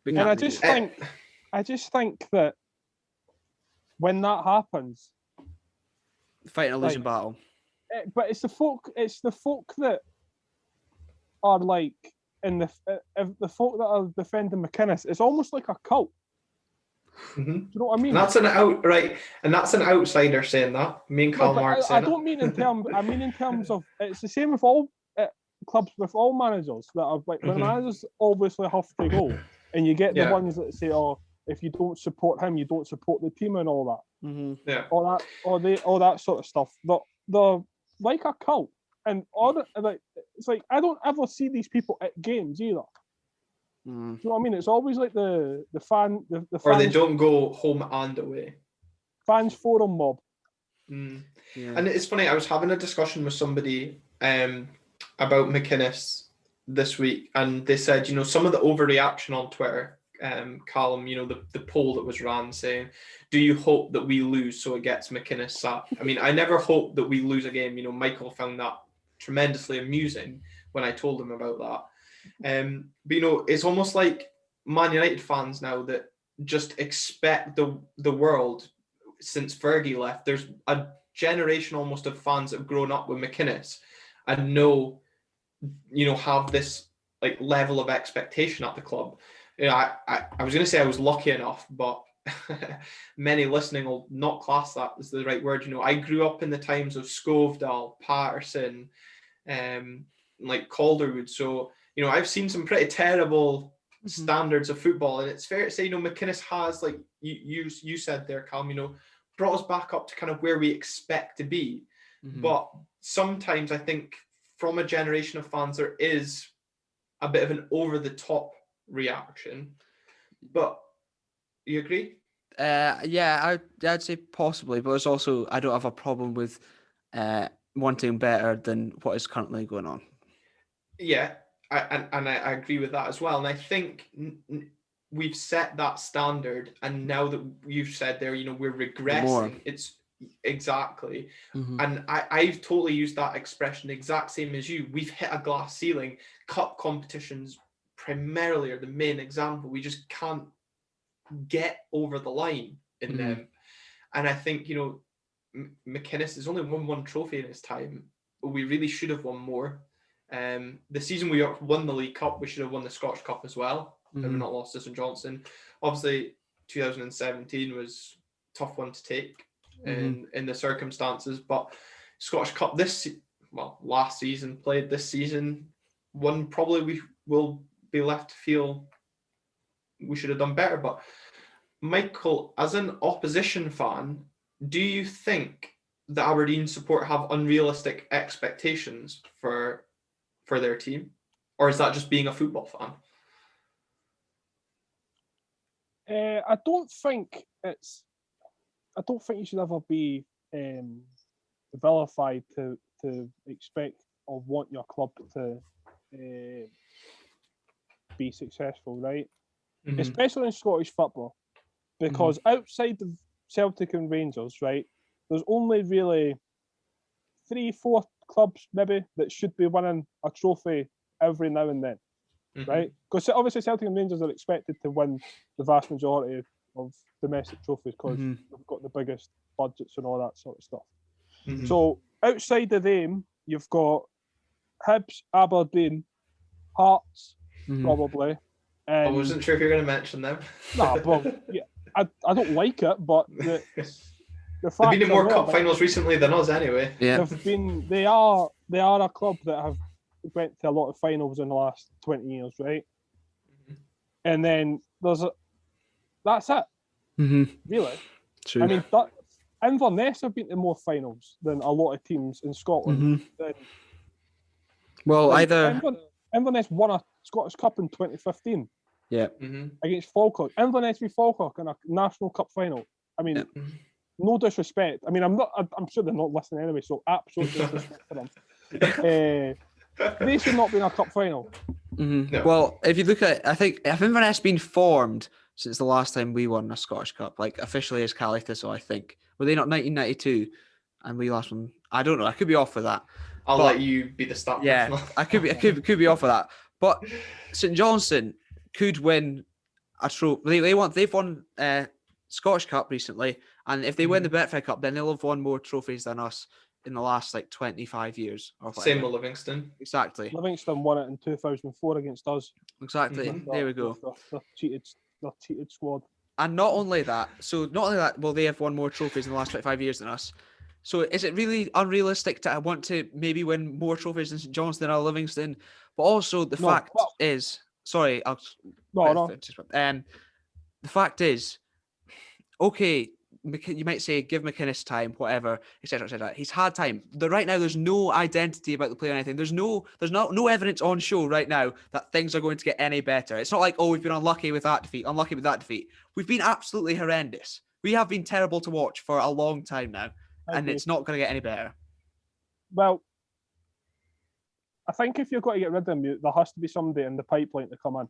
and I just think that when that happens, fighting a losing battle. But it's the folk that are in the folk that are defending McInnes. It's almost like a cult. Do you know what I mean? That's an outsider saying that. Me and Karl Marx. I don't mean in terms. I mean in terms of it's the same with all clubs, with all managers that are when managers obviously have to go, and you get the ones that say, "Oh, if you don't support him, you don't support the team," and all that. Yeah. all that sort of stuff. They're like a cult, and it's like I don't ever see these people at games either. Do you know what I mean? It's always like the fans, or they don't go home and away. Fans forum mob. Yeah. And it's funny, I was having a discussion with somebody about McInnes this week, and they said, some of the overreaction on Twitter, Calum, the poll that was ran saying, do you hope that we lose so it gets McInnes sacked? I mean, I never hope that we lose a game. Michael found that tremendously amusing when I told him about that. But it's almost like Man United fans now that just expect the world since Fergie left. There's a generation almost of fans that have grown up with McInnes and have this like level of expectation at the club. I was going to say I was lucky enough, but many listening will not class that as the right word. I grew up in the times of Scovedal, Patterson, like Calderwood. So, I've seen some pretty terrible standards of football, and it's fair to say, McInnes has, like you said there, Calum, brought us back up to kind of where we expect to be. But sometimes I think from a generation of fans, there is a bit of an over-the-top reaction. But you agree? Yeah, I'd say possibly, but it's also, I don't have a problem with wanting better than what is currently going on. Yeah, I agree with that as well. And I think we've set that standard, and now that you've said there, we're regressing. It's exactly. And I've totally used that expression the exact same as you. We've hit a glass ceiling. Cup competitions primarily are the main example. We just can't get over the line in them. And I think, McInnes has only won one trophy in his time, but we really should have won more. The season we won the League Cup, we should have won the Scottish Cup as well. And we're not lost to St Johnstone. Obviously, 2017 was a tough one to take in the circumstances, but Scottish Cup last season, played this season, one probably we will be left to feel we should have done better. But Michael, as an opposition fan, do you think the Aberdeen support have unrealistic expectations for their team, or is that just being a football fan? I don't think you should ever be vilified to expect or want your club to be successful, right? Especially in Scottish football, because outside of Celtic and Rangers, right, there's only really 3-4 clubs maybe that should be winning a trophy every now and then, right? Because obviously Celtic and Rangers are expected to win the vast majority of domestic trophies because they've got the biggest budgets and all that sort of stuff. So outside of them, you've got Hibs, Aberdeen, Hearts, probably. I wasn't sure if you were going to mention them. Nah, well, yeah, I don't like it, but the they've been in more cup finals recently than us, anyway. Yeah, they are a club that have went to a lot of finals in the last 20 years, right? And then that's it. Really. True. I mean, Inverness have been to more finals than a lot of teams in Scotland. Inverness won a Scottish Cup in 2015. Yeah. Against Falkirk. Inverness v Falkirk in a National Cup final. I mean, no disrespect. I mean, I'm sure they're not listening anyway, so absolute disrespect for them. They should not be in a cup final. No. Well, if you look at it, I think if Inverness been formed since the last time we won a Scottish Cup, like officially as CALUM'S, I think. Were they not 1992? And we last one? I don't know. I could be off with that. I'll let you be the stat. Yeah, I could be off with that. But St Johnstone could win a trophy. They've won Scottish Cup recently, and if they win the Betfred Cup, then they'll have won more trophies than us in the last 25 years. Or same with Livingston. Exactly. Livingston won it in 2004 against us. Exactly. There we go. The cheated squad. And not only that, well, they have won more trophies in the last 25 years than us. So is it really unrealistic to want to maybe win more trophies than St Johnstone or Livingston? But also the fact is, the fact is, okay, you might say give McInnes time, whatever, etc., etc. He's had time. Right now, there's no identity about the player or anything. There's no evidence on show right now that things are going to get any better. It's not like, oh, we've been unlucky with that defeat, unlucky with that defeat. We've been absolutely horrendous. We have been terrible to watch for a long time now, and it's not going to get any better. Well, I think if you're going to get rid of him, there has to be somebody in the pipeline to come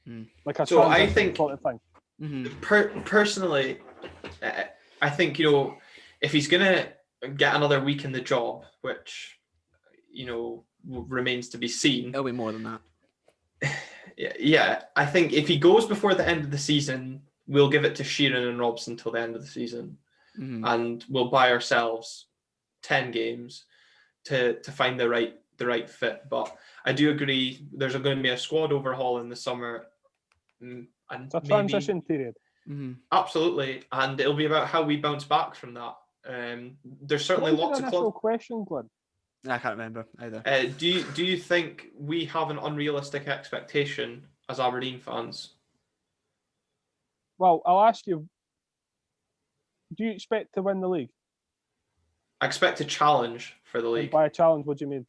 in, like a transition sort of thing. Personally, I think, you know, if he's going to get another week in the job, which, you know, remains to be seen. It'll be more than that. Yeah, I think if he goes before the end of the season, we'll give it to Sheeran and Robson till the end of the season. And we'll buy ourselves 10 games to find the right fit. But I do agree there's going to be a squad overhaul in the summer. And it's a transition period. Absolutely, and it'll be about how we bounce back from that. There's certainly lots of clubs. Question, Glenn? I can't remember either. Do you think we have an unrealistic expectation as Aberdeen fans? Well, I'll ask you. Do you expect to win the league? I expect a challenge for the league. And by a challenge, what do you mean?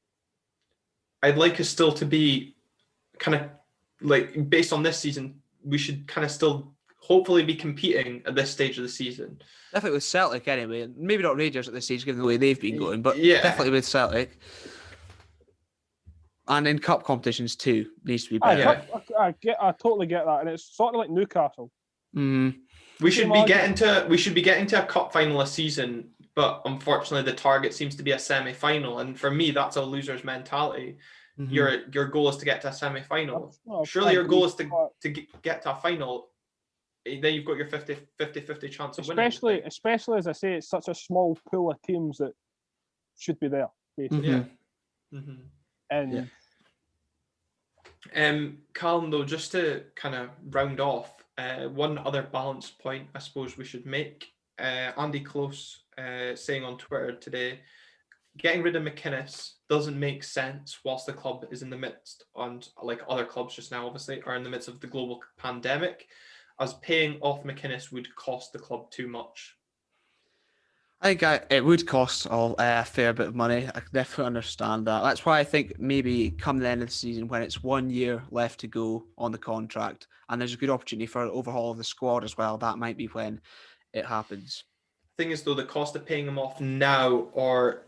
I'd like us still to be kind of like, based on this season, we should kind of still hopefully be competing at this stage of the season. Definitely with Celtic anyway. Maybe not Rangers at this stage given the way they've been going, but definitely with Celtic. And in cup competitions too, needs to be better. I totally get that. And it's sort of like Newcastle. We should be getting to a cup final a season, but unfortunately the target seems to be a semi-final. And for me, that's a loser's mentality. Your goal is to get to a semi-final. Surely your goal is to get to a final. Then you've got your 50-50 chance of winning. Especially, as I say, it's such a small pool of teams that should be there, basically. Calum, though, just to kind of round off, one other balance point I suppose we should make. Andy Close saying on Twitter today, getting rid of McInnes doesn't make sense whilst the club is in the midst, and like other clubs just now obviously are in the midst of the global pandemic, as paying off McInnes would cost the club too much. I think it would cost a fair bit of money. I can definitely understand that. That's why I think maybe come the end of the season, when it's 1 year left to go on the contract, and there's a good opportunity for an overhaul of the squad as well, that might be when it happens. Thing is, though, the cost of paying him off now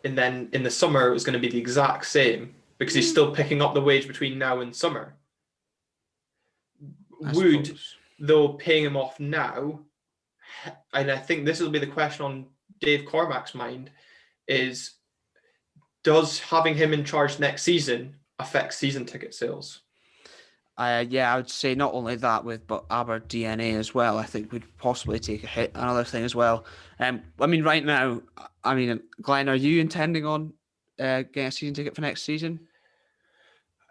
and then in the summer is going to be the exact same, because he's still picking up the wage between now and summer. Though, paying him off now, and I think this will be the question on Dave Cormack's mind, is does having him in charge next season affect season ticket sales? I would say not only that, but Aber DNA as well, I think would possibly take a hit. Another thing as well. Right now, Glenn, are you intending on getting a season ticket for next season?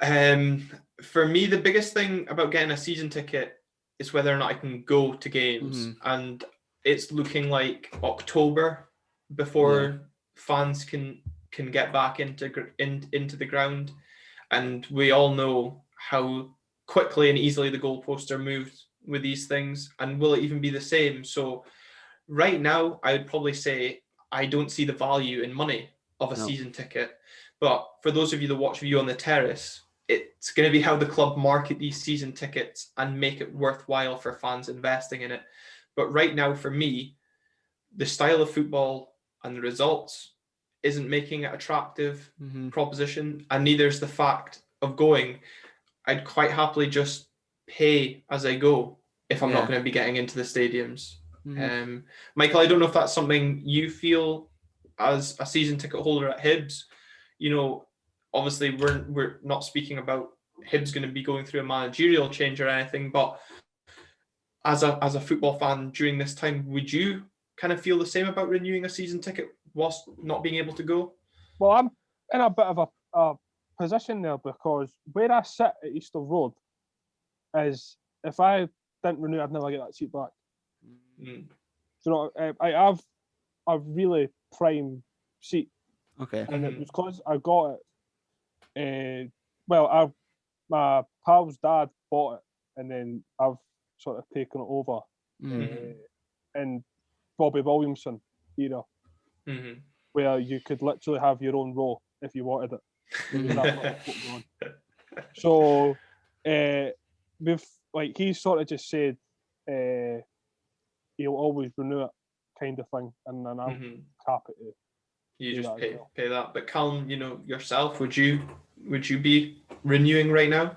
For me, the biggest thing about getting a season ticket is whether or not I can go to games, and it's looking like October before fans can get back into the ground, and we all know how quickly and easily the goalposts are moved with these things, and will it even be the same? So right now I would probably say I don't see the value in money of a season ticket, but for those of you that watch View on the Terrace, it's going to be how the club market these season tickets and make it worthwhile for fans investing in it. But right now, for me, the style of football and the results isn't making it attractive proposition, and neither is the fact of going. I'd quite happily just pay as I go if I'm not going to be getting into the stadiums. Michael, I don't know if that's something you feel as a season ticket holder at Hibs. You know, obviously we're not speaking about Hibs going to be going through a managerial change or anything, but as a football fan during this time, would you kind of feel the same about renewing a season ticket whilst not being able to go? Well, I'm in a bit of a position there, because where I sit at Easter Road is, if I didn't renew, I'd never get that seat back. So I have a really prime seat. Okay. And it was because I got it. My pal's dad bought it, and then I've sort of taken it over. And Bobby Williamson era, Mm-hmm. where you could literally have your own row if you wanted it. It was that little foot going. So, with like he sort of just said, he'll always renew it, kind of thing, and then I'm happy to. You do just that as well. pay that. But Callum, yourself, would you be renewing right now?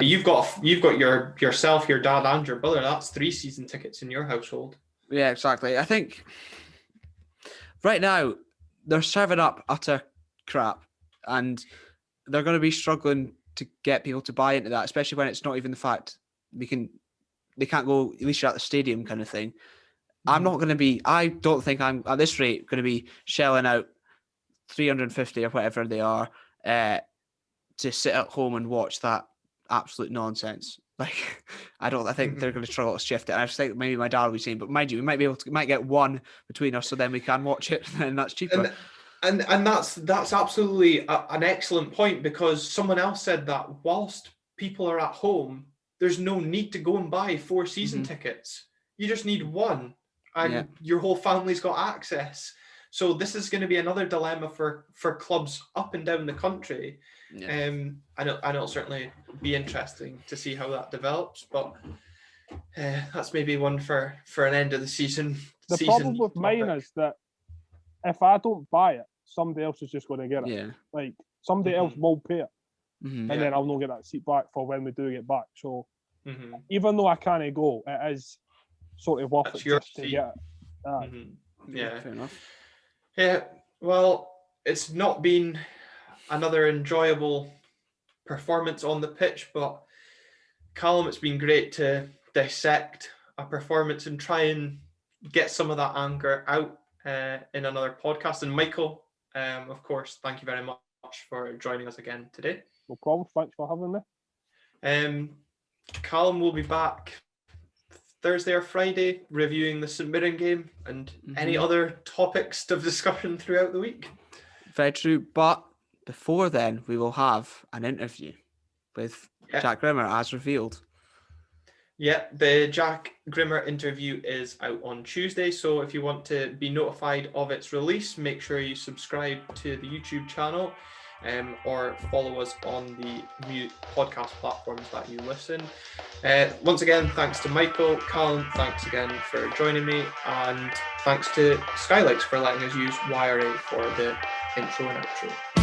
You've got yourself, your dad, and your brother. That's 3 season tickets in your household. Yeah, exactly. I think right now they're serving up utter crap, and they're going to be struggling to get people to buy into that, especially when it's not even the fact they can't go, at least you're at the stadium kind of thing. I'm not going to be, I don't think I'm at this rate going to be shelling out 350 or whatever they are to sit at home and watch that absolute nonsense. Like, I think they're going to struggle to shift it. And I just think maybe my dad will be saying, but mind you, we might get one between us, so then we can watch it, and that's cheaper. And that's absolutely an excellent point, because someone else said that whilst people are at home, there's no need to go and buy 4 season tickets. You just need one, and your whole family's got access. So this is going to be another dilemma for clubs up and down the country. And it'll certainly be interesting to see how that develops. But that's maybe one for an end of the season. The problem with mine is that if I don't buy it, somebody else is just going to get it. Yeah. Like, somebody else will pay it. And then I'll not get that seat back for when we do get back. So even though I can't go, it is sort of worth it just to get it. Yeah. Fair enough. Yeah. Well, it's not been another enjoyable performance on the pitch, but Callum, it's been great to dissect a performance and try and get some of that anger out in another podcast. And Michael, of course, thank you very much for joining us again today. No problem. Thanks for having me. Callum will be back Thursday or Friday reviewing the St Mirren game and any other topics of discussion throughout the week. Very true. But before then, we will have an interview with Jack Grimmer, as revealed. Yeah, the Jack Grimmer interview is out on Tuesday. So if you want to be notified of its release, make sure you subscribe to the YouTube channel or follow us on the podcast platforms that you listen. Once again, thanks to Michael. Callum, thanks again for joining me. And thanks to Skylights for letting us use YRA for the intro and outro.